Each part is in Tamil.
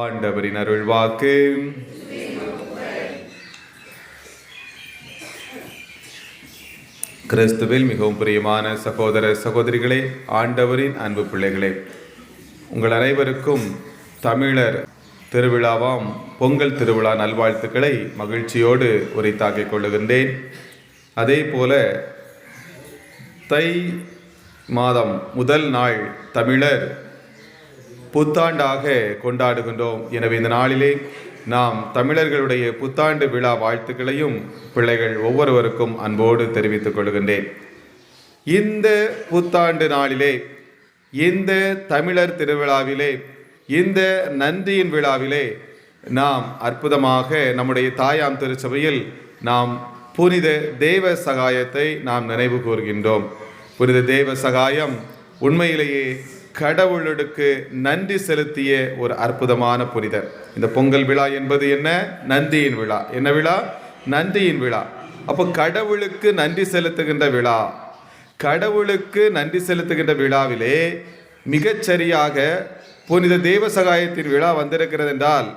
ஆண்டவரின் அருள் வாக்கு. கிறிஸ்துவில் மிகவும் பிரியமான சகோதர சகோதரிகளே, ஆண்டவரின் அன்பு பிள்ளைகளே, உங்கள் அனைவருக்கும் தமிழர் திருவிழாவாம் பொங்கல் திருவிழா நல்வாழ்த்துக்களை மகிழ்ச்சியோடு உரித்தாக்கிக் கொள்ளுகின்றேன். அதே போல தை மாதம் முதல் நாள் தமிழர் புத்தாண்டாக கொண்டாடுகின்றோம். எனவே இந்த நாளிலே நாம் தமிழர்களுடைய புத்தாண்டு விழா வாழ்த்துக்களையும் பிள்ளைகள் ஒவ்வொருவருக்கும் அன்போடு தெரிவித்துக் கொள்கின்றேன். இந்த புத்தாண்டு நாளிலே, இந்த தமிழர் திருவிழாவிலே, இந்த நன்றியின் விழாவிலே நாம் அற்புதமாக நம்முடைய தாயாம் திருச்சபையில் நாம் புனித தேவ சகாயத்தை நாம் நினைவு கூர்கின்றோம். புனித தேவ சகாயம் உண்மையிலேயே கடவுளுக்கு நன்றி செலுத்திய ஒரு அற்புதமான புனிதர். இந்த பொங்கல் விழா என்பது என்ன? நன்றியின் விழா. என்ன விழா? நன்றியின் விழா. அப்போ கடவுளுக்கு நன்றி செலுத்துகின்ற விழா. கடவுளுக்கு நன்றி செலுத்துகின்ற விழாவிலே மிகச்சரியாக புனித தேவ சகாயத்தின் விழா வந்திருக்கிறது என்றால்,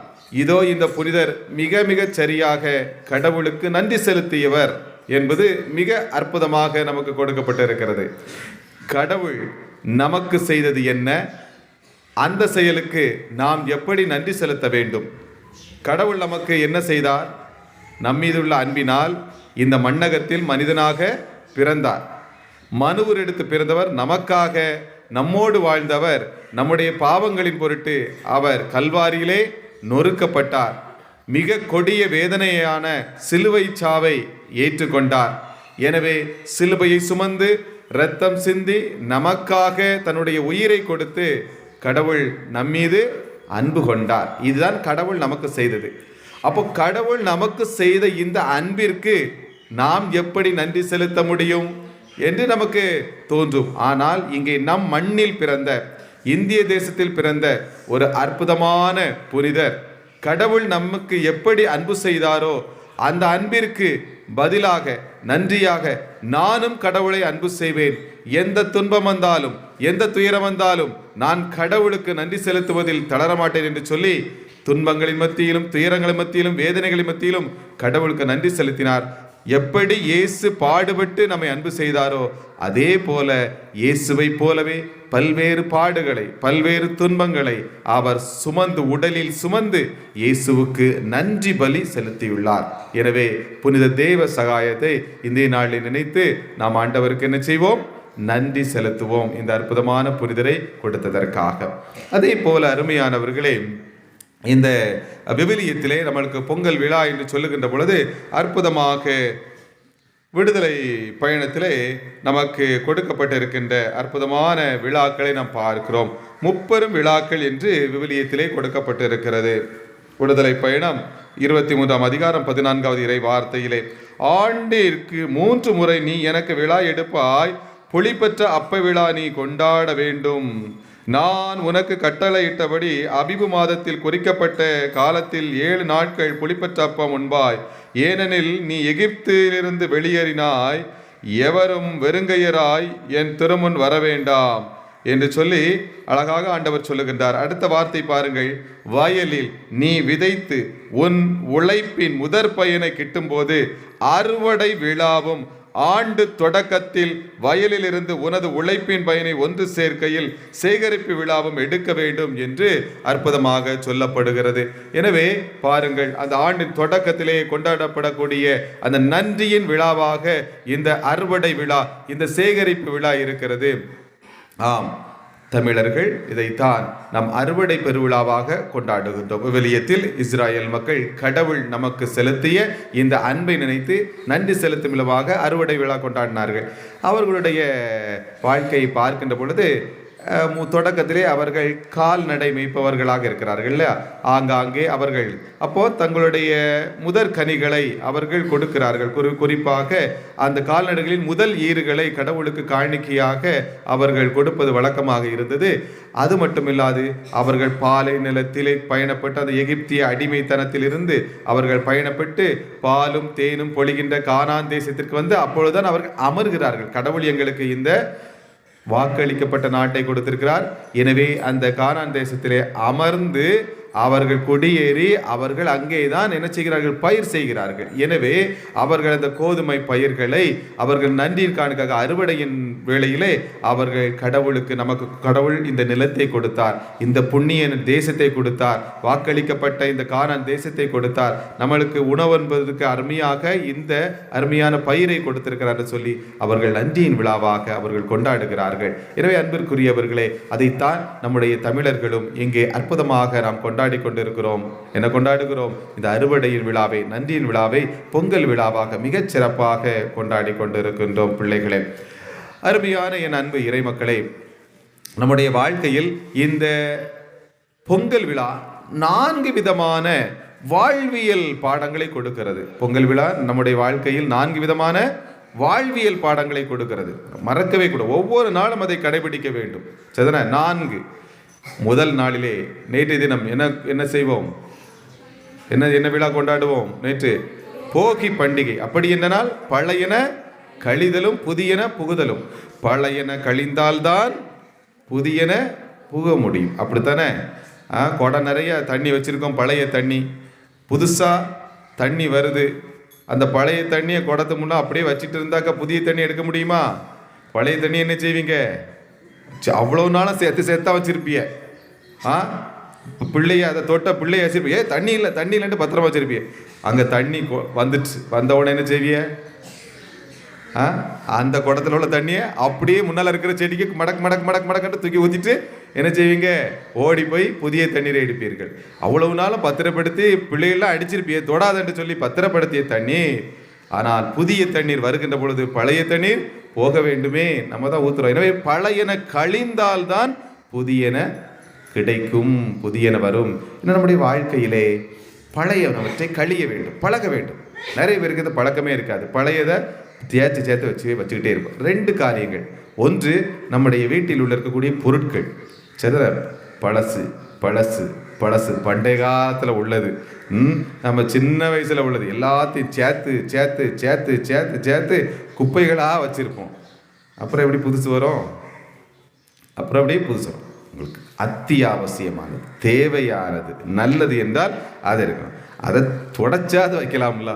இதோ இந்த புனிதர் மிக சரியாக கடவுளுக்கு நன்றி செலுத்தியவர் என்பது மிக அற்புதமாக நமக்கு கொடுக்கப்பட்டிருக்கிறது. கடவுள் நமக்கு செய்தது என்ன? அந்த செயலுக்கு நாம் எப்படி நன்றி செலுத்த வேண்டும்? கடவுள் நமக்கு என்ன செய்தார்? நம்மீதுள்ள அன்பினால் இந்த மண்ணகத்தில் மனிதனாக பிறந்தார். மனுவர் எடுத்து பிறந்தவர், நமக்காக நம்மோடு வாழ்ந்தவர், நம்முடைய பாவங்களின் பொருட்டு அவர் கல்வாரியிலே நொறுக்கப்பட்டார். மிக கொடிய வேதனையான சிலுவை சாவை ஏற்றுக்கொண்டார். எனவே சிலுவையை சுமந்து இரத்தம் சிந்தி நமக்காக தன்னுடைய உயிரை கொடுத்து கடவுள் நம்மீது அன்பு கொண்டார். இதுதான் கடவுள் நமக்கு செய்தது. அப்போ கடவுள் நமக்கு செய்த இந்த அன்பிற்கு நாம் எப்படி நன்றி செலுத்த முடியும் என்று நமக்கு தோன்றும். ஆனால் இங்கே நம் மண்ணில் பிறந்த, இந்திய தேசத்தில் பிறந்த ஒரு அற்புதமான புனிதர் கடவுள் நமக்கு எப்படி அன்பு செய்தாரோ அந்த அன்பிற்கு பதிலாக, நன்றியாக நானும் கடவுளை அன்பு செய்வேன். எந்த துன்பம் வந்தாலும், எந்த துயரம் வந்தாலும் நான் கடவுளுக்கு நன்றி செலுத்துவதில் தளரமாட்டேன் என்று சொல்லி துன்பங்களின் மத்தியிலும், துயரங்களின் மத்தியிலும், வேதனைகளின் மத்தியிலும் கடவுளுக்கு நன்றி செலுத்தினார். எப்படி இயேசு பாடுபட்டு நம்மை அன்பு செய்தாரோ அதே போல இயேசுவை போலவே பல்வேறு பாடுகளை, பல்வேறு துன்பங்களை அவர் சுமந்து, உடலில் சுமந்து இயேசுவுக்கு நன்றி பலி செலுத்தியுள்ளார். எனவே புனித தேவ சகாயத்தை இந்த நாளில் நினைத்து நாம் ஆண்டவருக்கு என்ன செய்வோம்? நன்றி செலுத்துவோம், இந்த அற்புதமான புனிதரை கொடுத்ததற்காக. அதே போல அருமையானவர்களே, இந்த விவிலியத்திலே நம்மளுக்கு பொங்கல் விழா என்று சொல்லுகின்ற பொழுது அற்புதமாக விடுதலை பயணத்திலே நமக்கு கொடுக்கப்பட்டிருக்கின்ற அற்புதமான விழாக்களை நாம் பார்க்கிறோம். 30 விழாக்கள் என்று விவிலியத்திலே கொடுக்கப்பட்டிருக்கிறது. விடுதலை பயணம் 23ஆம் அதிகாரம் 14வது இறை வார்த்தையிலே, ஆண்டிற்கு 3 முறை நீ எனக்கு விழா எடுப்பாய், புளிப்பற்ற அப்ப விழா நீ கொண்டாட வேண்டும். நான் உனக்கு கட்டளையிட்டபடி அபிபு மாதத்தில் குறிக்கப்பட்ட காலத்தில் 7 நாட்கள் புளிப்பற்ற அப்பம் உண்பாய். ஏனெனில் நீ எகிப்திலிருந்து வெளியேறினாய், எவரும் வெறுங்கையராய் என் திருமுன் வர வேண்டாம் என்று சொல்லி அழகாக ஆண்டவர் சொல்லுகின்றார். அடுத்த வார்த்தை பாருங்கள், வயலில் நீ விதைத்து உன் உழைப்பின் முதற் பயனை கிட்டும்போது அறுவடை விழாவும் ஆண்டு தொடக்கத்தில் வயலில் இருந்து உனது உழைப்பின் பயனை ஒன்று சேர்க்கையில் சேகரிப்பு விழாவும் எடுக்க வேண்டும் என்று அற்புதமாக சொல்லப்படுகிறது. எனவே பாருங்கள், அந்த ஆண்டின் தொடக்கத்திலே கொண்டாடப்படக்கூடிய அந்த நன்றியின் விழாவாக இந்த அறுவடை விழா, இந்த சேகரிப்பு விழா இருக்கிறது. ஆம், தமிழர்கள் இதைத்தான் நம் அறுவடை பெருவிழாவாக கொண்டாடுகின்றோம். விவிலியத்தில் இஸ்ராயல் மக்கள் கடவுள் நமக்கு செலுத்திய இந்த அன்பை நினைத்து நன்றி செலுத்தும் விழாவாக அறுவடை விழா கொண்டாடினார்கள். அவர்களுடைய வாழ்க்கையை பார்க்கின்ற பொழுது தொடக்கத்திலே அவர்கள் கால்நடை மேய்ப்பவர்களாக இருக்கிறார்கள் இல்லையா? ஆங்காங்கே அவர்கள் அப்போ தங்களுடைய முதற் கனிகளை அவர்கள் கொடுக்கிறார்கள். குறிப்பாக அந்த கால்நடைகளின் முதல் ஈறுகளை கடவுளுக்கு காணிக்கையாக அவர்கள் கொடுப்பது வழக்கமாக இருந்தது. அது மட்டுமில்லாது அவர்கள் பாலை நிலத்திலே பயணப்பட்டு அந்த எகிப்திய அடிமைத்தனத்திலிருந்து அவர்கள் பயணப்பட்டு பாலும் தேனும் பொழிகின்ற கானான் தேசத்திற்கு வந்து அப்பொழுதுதான் அவர்கள் அமர்கிறார்கள். கடவுள் எங்களுக்கு இந்த வாக்களிக்கப்பட்ட நாட்டை கொடுத்திருக்கிறார். எனவே அந்த கானான் தேசத்திலே அமர்ந்து அவர்கள் குடியேறி அவர்கள் அங்கேதான் என்ன செய்கிறார்கள், பயிர் செய்கிறார்கள். எனவே அவர்கள் அந்த கோதுமை பயிர்களை அவர்கள் நன்றியின் காணுக்காக அறுவடையின் வேளையிலே அவர்கள் கடவுளுக்கு, நமக்கு கடவுள் இந்த நிலத்தை கொடுத்தார், இந்த புண்ணிய தேசத்தை கொடுத்தார், வாக்களிக்கப்பட்ட இந்த கானான் தேசத்தை கொடுத்தார், நம்மளுக்கு உணவு என்பதற்கு அருமையாக இந்த அருமையான பயிரை கொடுத்திருக்கிறார் சொல்லி அவர்கள் நன்றியின் விழாவாக அவர்கள் கொண்டாடுகிறார்கள். எனவே அன்பிற்குரியவர்களே, அதைத்தான் நம்முடைய தமிழர்களும் இங்கே அற்புதமாக நாம் கொண்டாடி கொண்டிருக்கிறோம். என்ன கொண்டாடுகிறோம்? இந்த அறுவடையின் விழாவை, நன்றியின் விழாவை பொங்கல் விழாவாக மிகச் சிறப்பாக கொண்டாடி கொண்டிருக்கின்றோம். பிள்ளைகளே, அருமையான என் அன்பு இறைமக்களே, நம்முடைய வாழ்க்கையில் இந்த பொங்கல் விழா 4 விதமான வாழ்வியல் பாடங்களை கொடுக்கிறது. பொங்கல் விழா நம்முடைய வாழ்க்கையில் 4 விதமான வாழ்வியல் பாடங்களை கொடுக்கிறது. மறக்கவே கூட, ஒவ்வொரு நாளும் அதை கடைபிடிக்க வேண்டும். சரிதானே? 4. முதல் நாளிலே நேற்றைய தினம் என்ன செய்வோம்? என்ன விழா கொண்டாடுவோம்? நேற்று போகி பண்டிகை. அப்படி என்றால் பழையன கழிதலும் புதியன புகுதலும். பழையன கழிந்தால்தான் புதியன புக முடியும். அப்படித்தானே? குடம் நிறைய தண்ணி வச்சிருக்கோம், பழைய தண்ணி. புதுசா தண்ணி வருது, அந்த பழைய தண்ணியை குடத்து முன்னா அப்படியே வச்சுட்டு இருந்தாக்கா புதிய தண்ணி எடுக்க முடியுமா? பழைய தண்ணி என்ன செய்வீங்க? அவ்வளோ நாளும் சேர்த்தா வச்சிருப்பிய. பிள்ளைய அதை தொட்ட பிள்ளைய வச்சிருப்பிய. தண்ணி இல்லைன்ட்டு பத்திரமா வச்சிருப்பிய. அங்கே தண்ணி வந்துட்டு வந்த உடனே என்ன செய்விய? அந்த குடத்தில் உள்ள தண்ணியை அப்படியே முன்னால் இருக்கிற செடிக்கு மடக்கு மடக்கு மடக்கு மடக்கிட்டு தூக்கி ஊற்றிட்டு என்ன செய்வீங்க? ஓடி போய் புதிய தண்ணீரை எடுப்பீர்கள். அவ்வளவு நாளும் பத்திரப்படுத்தி பிள்ளைகள்லாம் அடிச்சிருப்பிய, தொடாதன்று சொல்லி பத்திரப்படுத்திய தண்ணீர். ஆனால் புதிய தண்ணீர் வருகின்ற பொழுது பழைய தண்ணீர் போக வேண்டுமே, நம்ம தான் ஊத்துறோம். எனவே பழையன கழிந்தால்தான் புதியன கிடைக்கும், புதியன வரும். இன்னும் நம்முடைய வாழ்க்கையிலே பழையவற்றை கழிய வேண்டும், பழக வேண்டும். நிறைய பேருக்கு இந்த பழக்கமே இருக்காது. பழையதை சேர்த்து வச்சுக்கிட்டே இருப்போம். 2 காரியங்கள். ஒன்று, நம்முடைய வீட்டில் உள்ள இருக்கக்கூடிய பொருட்கள். சில பழசு பழசு பழசு பண்டைய காலத்தில் உள்ளது, நம்ம சின்ன வயசில் உள்ளது எல்லாத்தையும் சேர்த்து சேர்த்து சேர்த்து சேர்த்து சேர்த்து குப்பைகளாக வச்சுருப்போம். அப்புறம் எப்படி புதுசு வரும்? உங்களுக்கு அத்தியாவசியமானது, தேவையானது, நல்லது என்றால் அது இருக்கணும். அதை தொடச்சாது வைக்கலாம்ல,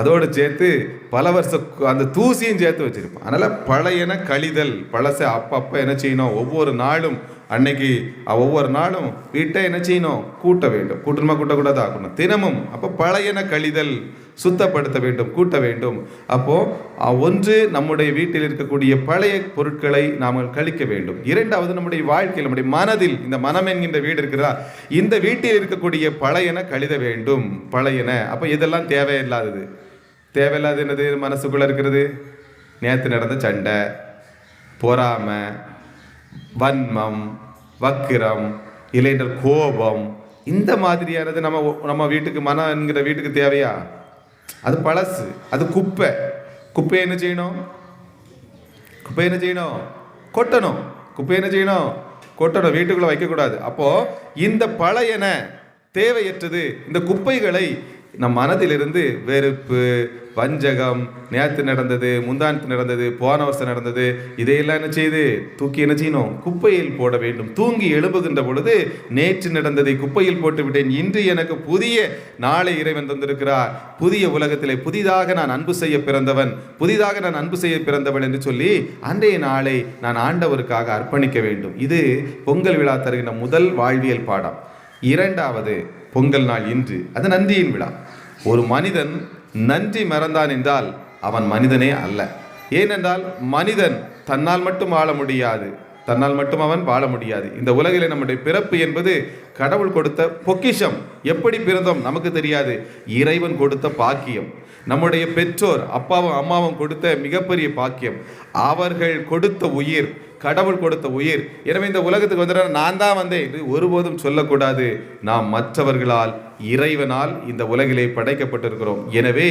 அதோடு சேர்த்து பல வருஷம் அந்த தூசியும் சேர்த்து வச்சிருப்போம். அதனால் பழையன கழிதல், பழசை அப்பப்போ என்ன செய்யணும்? ஒவ்வொரு நாளும் அன்னைக்கு ஒவ்வொரு நாளும் வீட்டை என்ன செய்யணும்? கூட்ட வேண்டும். கூட்டணுமா கூட்டக்கூடாது ஆக்கணும் தினமும். அப்போ பழையன கழிதல், சுத்தப்படுத்த வேண்டும், கூட்ட வேண்டும். அப்போது ஒன்று, நம்முடைய வீட்டில் இருக்கக்கூடிய பழைய பொருட்களை நாம் கழிக்க வேண்டும். 2வது, நம்முடைய வாழ்க்கையில், நம்முடைய மனதில், இந்த மனம் என்கின்ற வீடு இருக்கிறதா, இந்த வீட்டில் இருக்கக்கூடிய பழையன கழித வேண்டும். பழையன அப்போ இதெல்லாம் தேவையில்லாதது. தேவையில்லாத என்னது மனசுக்குள்ளே இருக்கிறது? நேற்று நடந்த சண்டை, பொறாமை, வன்மம், வக்கிரம், இல்லைன்ற கோபம், இந்த மாதிரியானது நம்ம வீட்டுக்கு, மனம் என்கிற வீட்டுக்கு தேவையா? அது பழசு, அது குப்பை. குப்பை என்ன செய்யணும்? கொட்டணும். குப்பை என்ன செய்யணும்? கொட்டணும், வீட்டுக்குள்ள வைக்கக்கூடாது. அப்போ இந்த பழையன, தேவையற்றது, இந்த குப்பைகளை நம் மனதிலிருந்து வெறுப்பு, வஞ்சகம், நேற்று நடந்தது, முந்தானத்து நடந்தது, போன வருஷம் நடந்தது, இதையெல்லாம் என்ன செய்து தூக்கி என்ன செய்யணும்? குப்பையில் போட வேண்டும். தூங்கி எழுப்புகின்ற பொழுது நேற்று நடந்ததை குப்பையில் போட்டு விட்டேன், இன்று எனக்கு புதிய நாளை இறைவன் தந்திருக்கிறார், புதிய உலகத்திலே புதிதாக நான் அன்பு செய்ய பிறந்தவன் என்று சொல்லி அன்றைய நாளை நான் ஆண்டவருக்காக அர்ப்பணிக்க வேண்டும். இது பொங்கல் விழா தருகின்ற முதல் வாழ்வியல் பாடம். 2வது, பொங்கல் நாள் இன்று, அது நன்றியின் விழா. ஒரு மனிதன் நன்றி மறந்தான் என்றால் அவன் மனிதனே அல்ல. ஏனென்றால் மனிதன் தன்னால் மட்டும் அவன் வாழ முடியாது. இந்த உலகிலே நம்முடைய பிறப்பு என்பது கடவுள் கொடுத்த பொக்கிஷம். எப்படி பிறந்தோம் நமக்கு தெரியாது, இறைவன் கொடுத்த பாக்கியம். நம்முடைய பெற்றோர், அப்பாவும் அம்மாவும் கொடுத்த மிகப்பெரிய பாக்கியம். அவர்கள் கொடுத்த உயிர், கடவுள் கொடுத்த உயிர். எனவே இந்த உலகத்துக்கு வந்துட நான் தான் வந்தேன் என்று ஒருபோதும் சொல்லக்கூடாது. நாம் மற்றவர்களால், இறைவனால் இந்த உலகிலே படைக்கப்பட்டிருக்கிறோம். எனவே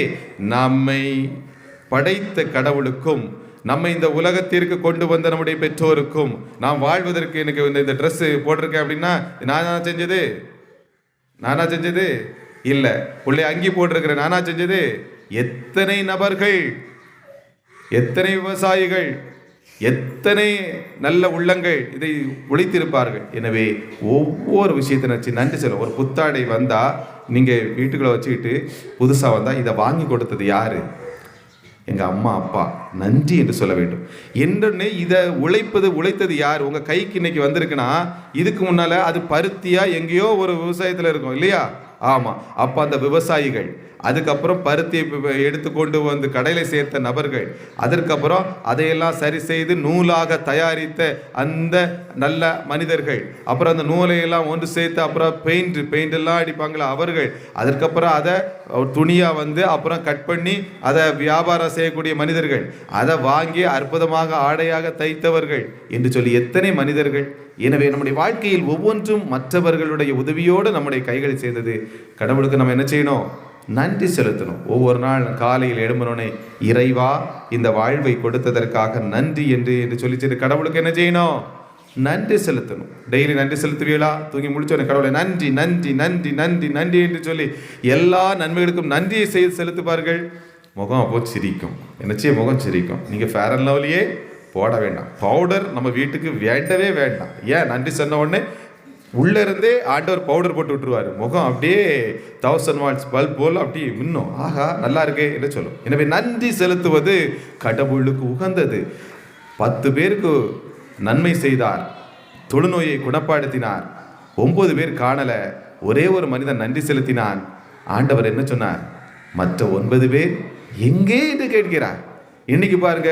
நம்மை படைத்த கடவுளுக்கும், நம்மை இந்த உலகத்திற்கு கொண்டு வந்த நம்முடைய பெற்றோருக்கும், நாம் வாழ்வதற்கு எனக்கு இந்த ட்ரெஸ்ஸு போட்டிருக்கேன் அப்படின்னா நானா செஞ்சது இல்லை. உள்ளே அங்கி போட்டிருக்கிறேன், நானா செஞ்சது? எத்தனை நபர்கள், எத்தனை விவசாயிகள், எத்தனை நல்ல உள்ளங்கள் இதை உழைத்திருப்பார்கள். எனவே ஒவ்வொரு விஷயத்தை நினச்சி நன்றி சொல்லும். ஒரு புத்தாடை வந்தால் நீங்கள் வீட்டுக்குள்ளே வச்சுக்கிட்டு புதுசாக வந்தால் இதை வாங்கி கொடுத்தது யார்? எங்கள் அம்மா அப்பா, நன்றி என்று சொல்ல வேண்டும். என்னன்னு இதை உழைத்தது யார்? உங்கள் கைக்கு இன்னைக்கு வந்திருக்குன்னா இதுக்கு முன்னால் அது பருத்தியாக எங்கேயோ ஒரு விவசாயத்தில் இருக்கும் இல்லையா? ஆமாம். அப்போ அந்த விவசாயிகள், அதுக்கப்புறம் பருத்தியை எடுத்துக்கொண்டு வந்து கடையில் சேர்த்த நபர்கள், அதற்கப்புறம் அதையெல்லாம் சரி செய்து நூலாக தயாரித்த அந்த நல்ல மனிதர்கள், அப்புறம் அந்த நூலையெல்லாம் ஒன்று சேர்த்து அப்புறம் பெயிண்ட் எல்லாம் அடிப்பாங்களா அவர்கள், அதற்கப்புறம் அதை துணியாக வந்து அப்புறம் கட் பண்ணி அதை வியாபாரம் செய்யக்கூடிய மனிதர்கள், அதை வாங்கி அற்புதமாக ஆடையாக தைத்தவர்கள் என்று சொல்லி எத்தனை மனிதர்கள். எனவே நம்முடைய வாழ்க்கையில் ஒவ்வொன்றும் மற்றவர்களுடைய உதவியோடு நம்முடைய கைகளில் சேர்ந்தது. கடவுளுக்கு நம்ம என்ன செய்யணும்? நன்றி செலுத்தணும். ஒவ்வொரு நாள் காலையில் எழும்புனோனே இறைவா இந்த வாழ்வை கொடுத்ததற்காக நன்றி என்று சொல்லிச்சு கடவுளுக்கு என்ன செய்யணும்? நன்றி செலுத்தணும். டெய்லி நன்றி செலுத்துவீங்களா? தூங்கி முடிச்சோடனே கடவுளை நன்றி நன்றி நன்றி நன்றி நன்றி என்று சொல்லி எல்லா நன்மைகளுக்கும் நன்றியை செய்து செலுத்துப்பார்கள். முகம் அப்போ சிரிக்கும். என்னச்சே முகம் சிரிக்கும். நீங்கள் ஃபேர் அண்ட் லவ்லியே போட வேண்டாம். பவுடர் நம்ம வீட்டுக்கு வேண்டவே வேண்டாம். ஏன்? நன்றி சொன்ன உடனே உள்ளே இருந்தே ஆண்டவர் பவுடர் போட்டு விட்டுருவார். முகம் அப்படியே 1000 வாட்ஸ் பல்ப் போல் அப்படியே இன்னும் ஆஹா நல்லா இருக்கே என்று சொல்லும். எனவே நன்றி செலுத்துவது கடவுளுக்கு உகந்தது. 10 பேருக்கு நன்மை செய்தார், தொழுநோயை குணப்படுத்தினார், 9 பேர் காணலை, ஒரே ஒரு மனிதன் நன்றி செலுத்தினான். ஆண்டவர் என்ன சொன்னார்? மற்ற 9 பேர் எங்கே என்று கேட்கிறார். இன்னைக்கு பாருங்க,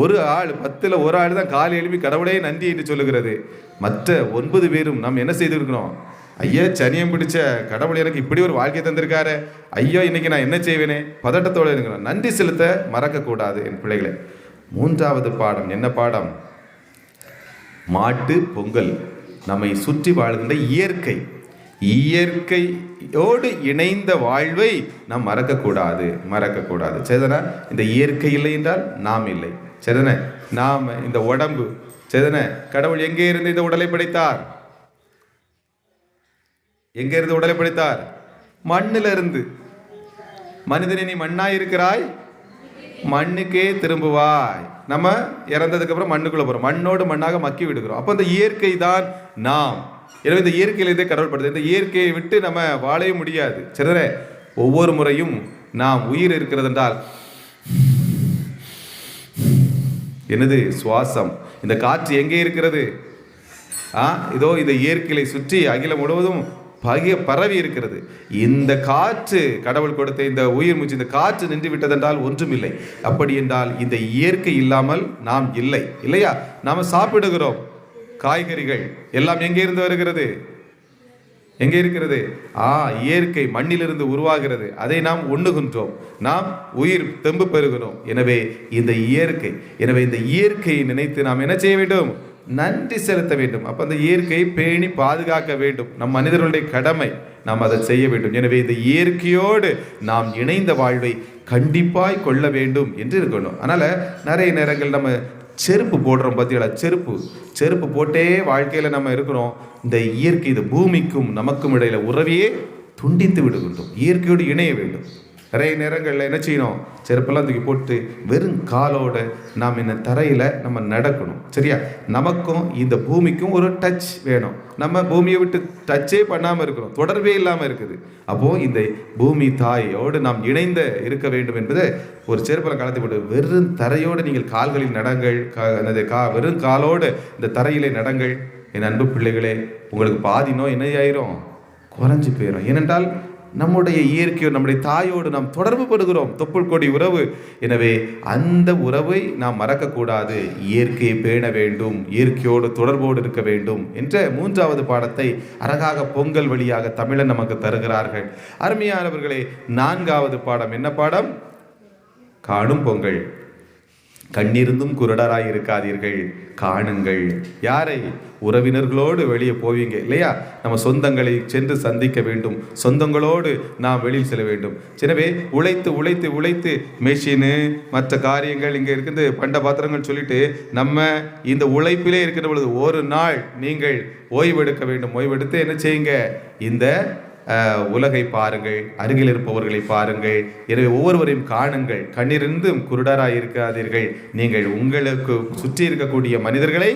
ஒரு ஆள் 10ல் ஒரு ஆள் தான் காலை எழுப்பி கடவுளே நன்றி என்று சொல்லுகிறது. மற்ற 9 பேரும் நாம் என்ன செய்திருக்கிறோம்? ஐயா சனியம் பிடிச்ச கடவுள் எனக்கு இப்படி ஒரு வாழ்க்கை தந்திருக்காரு, ஐயோ இன்னைக்கு நான் என்ன செய்வேனே பதட்டத்தோடு இருக்கிறோம். நன்றி செலுத்த மறக்கக்கூடாது என் பிள்ளைகளை. 3வது பாடம் என்ன பாடம்? மாட்டு பொங்கல். நம்மை சுற்றி வாழ்கின்ற இயற்கையோடு இணைந்த வாழ்வை நாம் மறக்கக்கூடாது. சரிதானே? இந்த இயற்கை இல்லை என்றால் நாம் இல்லை. சரிதானே? நாம் இந்த உடம்பு, சரிதானே? கடவுள் எங்கே இருந்து இந்த உடலை படைத்தார்? எங்கே இருந்து உடலை படைத்தார்? மண்ணில இருந்து. மனிதனே நீ மண்ணாய் இருக்கிறாய், மண்ணுக்கே திரும்புவாய். நம்ம இறந்ததுக்கு அப்புறம் மண்ணுக்குள்ள போறோம், மண்ணோடு மண்ணாக மக்கி விடுகிறோம். அப்போ இந்த இயற்கை தான் நாம். எனவே இந்த இயற்கையிலிருந்தே கடவுள் படுது. இந்த இயற்கையை விட்டு நம்ம வாழவே முடியாது. சரிதானே? ஒவ்வொரு முறையும் நாம் உயிர் இருக்கிறது என்றால் என்னது? சுவாசம். இந்த காற்று எங்கே இருக்கிறது? இதோ இந்த இயற்கையை சுற்றி அகிலம் முழுவதும் பரவி இருக்கிறது. இந்த காற்று கடவுள் கொடுத்த இந்த உயிர் மூச்சு, இந்த காற்று நின்று விட்டதென்றால் ஒன்றும் இல்லை. அப்படி என்றால் இந்த இயற்கை இல்லாமல் நாம் இல்லை இல்லையா? நாம் சாப்பிடுகிறோம் காய்கறிகள் எல்லாம் எங்கே இருந்து வருகிறது? எங்கே இருக்கிறது? இயற்கை மண்ணிலிருந்து உருவாகிறது. அதை நாம் உண்ணுகின்றோம், நாம் உயிர் தெம்பு பெறுகிறோம். எனவே இந்த இயற்கையை நினைத்து நாம் என்ன செய்ய வேண்டும்? நன்றி செலுத்த வேண்டும். அப்போ அந்த இயற்கையை பேணி பாதுகாக்க வேண்டும். நம் மனிதர்களுடைய கடமை, நாம் அதை செய்ய வேண்டும். எனவே இந்த இயற்கையோடு நாம் இணைந்த வாழ்வை கண்டிப்பாய் கொள்ள வேண்டும் என்று இருக்கணும். அதனால் நிறைய நேரங்கள் நம்ம செருப்பு போடுறோம் பார்த்தீங்களா? செருப்பு போட்டே வாழ்க்கையில் நம்ம இருக்கிறோம். இந்த இயற்கை, இந்த பூமிக்கும் நமக்கும் இடையில உறவையே துண்டித்து விடுகின்றோம். இயற்கையோடு இணைய வேண்டும். நிறைய நேரங்களில் என்ன செய்யணும்? செருப்பெல்லாம் தூக்கி போட்டு வெறும் காலோடு நாம் இந்த தரையில் நம்ம நடக்கணும். சரியா? நமக்கும் இந்த பூமிக்கும் ஒரு டச் வேணும். நம்ம பூமியை விட்டு டச்சே பண்ணாமல் இருக்கிறோம், தொடர்பே இல்லாமல் இருக்குது. அப்போது இந்த பூமி தாயோடு நாம் இணைந்த இருக்க வேண்டும் என்பதை ஒரு செருப்பெல்லாம் கலத்தி போட்டு வெறும் தரையோடு நீங்கள் கால்களில் நடங்கள். வெறும் காலோடு இந்த தரையிலே நடங்கள். என் அன்பு பிள்ளைகளே, உங்களுக்கு பாதி நோய் என்ன ஆயிரும்? குறைஞ்சி போயிடும். ஏனென்றால் நம்முடைய இயற்கையோடு, நம்முடைய தாயோடு நாம் தொடர்பு படுகிறோம். தொப்புள் கொடி உறவு. எனவே அந்த உறவை நாம் மறக்கக்கூடாது. இயற்கையை பேண வேண்டும், இயற்கையோடு தொடர்போடு இருக்க வேண்டும் என்ற 3வது பாடத்தை அழகாக பொங்கல் வழியாக தமிழன் நமக்கு தருகிறார்கள். அருமையானவர்களே, 4வது பாடம் என்ன பாடம்? காணும் பொங்கல். கண்ணிருந்தும் குருடராய் இருக்காதீர்கள், காணுங்கள். யாரை? உறவினர்களோடு வெளியே போவீங்க இல்லையா? நம்ம சொந்தங்களை சென்று சந்திக்க வேண்டும், சொந்தங்களோடு நாம் வெளியில் செல்ல வேண்டும். எனவே உழைத்து மெஷினு மற்ற காரியங்கள் இங்கே இருக்குது, பண்ட பாத்திரங்கள் சொல்லிட்டு நம்ம இந்த உழைப்பிலே இருக்கிற பொழுது ஒரு நாள் நீங்கள் ஓய்வெடுக்க வேண்டும். ஓய்வெடுத்து என்ன செய்யுங்க? இந்த உலகை பாருங்கள், அருகில் இருப்பவர்களை பாருங்கள். எனவே ஒவ்வொருவரையும் காணுங்கள், கண்ணிருந்தும் குருடராய் இருக்காதீர்கள், நீங்கள் உங்களுக்கு சுற்றி இருக்கக்கூடிய மனிதர்களை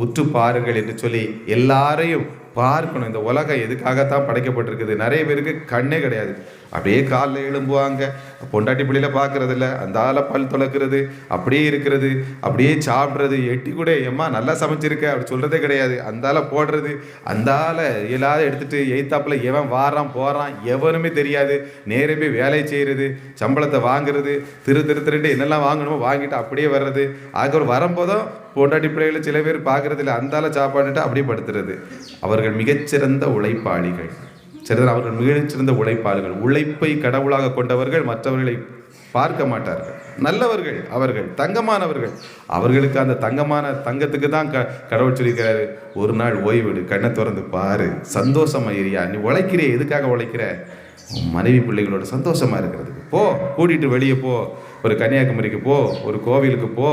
உற்று பாருங்கள் என்று சொல்லி எல்லாரையும் பார்க்கணும். இந்த உலகம் எதுக்காகத்தான் படைக்கப்பட்டிருக்குது. நிறைய பேருக்கு கண்ணே கிடையாது. அப்படியே காலில் எழும்புவாங்க, பொண்டாட்டி பிள்ளையில பார்க்கறதில்ல, அந்த ஆளை பல் துளக்குறது, அப்படியே இருக்கிறது, அப்படியே சாப்பிட்றது, எட்டி கூட ஏம்மா நல்லா சமைச்சிருக்க அப்படி சொல்கிறதே கிடையாது. அந்த ஆளை போடுறது, அந்த ஆளை எல்லாரும் எடுத்துகிட்டு எய்த்தாப்பில் எவன் வாரான் போகிறான் எவனுமே தெரியாது. நேரே போய் வேலை செய்கிறது, சம்பளத்தை வாங்குறது, திருட்டு என்னெல்லாம் வாங்கணுமோ வாங்கிட்டு அப்படியே வர்றது. அதுக்கப்புறம் வரும்போதும் பொண்டாட்டி பிள்ளைகளை சில பேர் பார்க்கறதில்ல, அந்த ஆளை சாப்பாடுட்டு அப்படியே படுத்துறது. அவர்கள் மிகச்சிறந்த உழைப்பாளிகள். சரிதான், அவர்கள் மிகச்சிறந்த உழைப்பாளர்கள். உழைப்பை கடவுளாக கொண்டவர்கள் மற்றவர்களை பார்க்க மாட்டார்கள். நல்லவர்கள், அவர்கள் தங்கமானவர்கள். அவர்களுக்கு அந்த தங்கத்துக்கு தான் கடவுள் சொல்லியிருக்கிறாரு, ஒரு நாள் ஓய்வெடு, கண்ணை திறந்து பாரு, சந்தோஷமா இரியா. நீ உழைக்கிறே, எதுக்காக உழைக்கிற? மனைவி பிள்ளைகளோட சந்தோஷமா இருக்கிறதுக்கு போ, கூட்டிட்டு வெளியே போ, ஒரு கன்னியாகுமரிக்கு போ, ஒரு கோவிலுக்கு போ,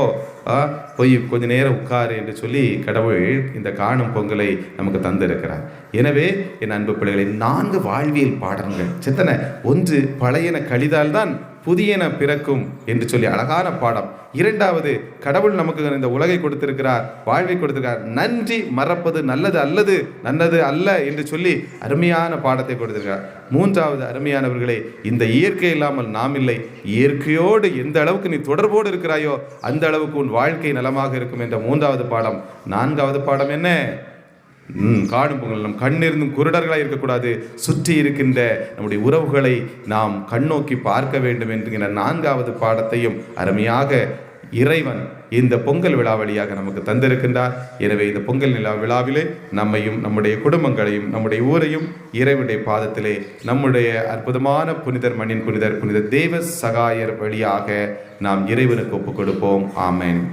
போய் கொஞ்ச நேரம் உட்காரு என்று சொல்லி கடவுள் இந்த காணும் பொங்கலை நமக்கு தந்திருக்கிறார். எனவே என் அன்பு பிள்ளைகளை 4 வாழ்வியல் பாடங்கள் சித்தனை. 1, பழையன கழிதால் தான் புதியன பிறக்கும் என்று சொல்லி அழகான பாடம். 2வது, கடவுள் நமக்கு இந்த உலகை கொடுத்திருக்கிறார், வாழ்வை கொடுத்திருக்கிறார், நன்றி மறப்பது நல்லது அல்ல என்று சொல்லி அருமையான பாடத்தை கொடுத்திருக்கிறார். 3வது, அருமையானவர்களே, இந்த இயற்கை இல்லாமல் நாம் இல்லை. இயற்கையோடு எந்த அளவுக்கு நீ தொடர்போடு இருக்கிறாயோ அந்த அளவுக்கு உன் வாழ்க்கை நலமாக இருக்கும் என்ற 3வது பாடம். 4வது பாடம் என்ன? காணும் பொங்கல். நம் கண்ணிருந்தும் குருடர்களாக இருக்கக்கூடாது. சுற்றி இருக்கின்ற நம்முடைய உறவுகளை நாம் கண்ணோக்கி பார்க்க வேண்டும் என்கிற 4வது பாடத்தையும் அருமையாக இறைவன் இந்த பொங்கல் விழா வழியாக நமக்கு தந்திருக்கின்றார். எனவே இந்த பொங்கல் விழாவிலே நம்மையும் நம்முடைய குடும்பங்களையும் நம்முடைய ஊரையும் இறைவனுடைய பாதத்திலே நம்முடைய அற்புதமான புனிதர் மண்ணின் புனிதர் தேவ சகாயர் வழியாக நாம் இறைவனுக்கு ஒப்புக் கொடுப்போம். ஆமென்.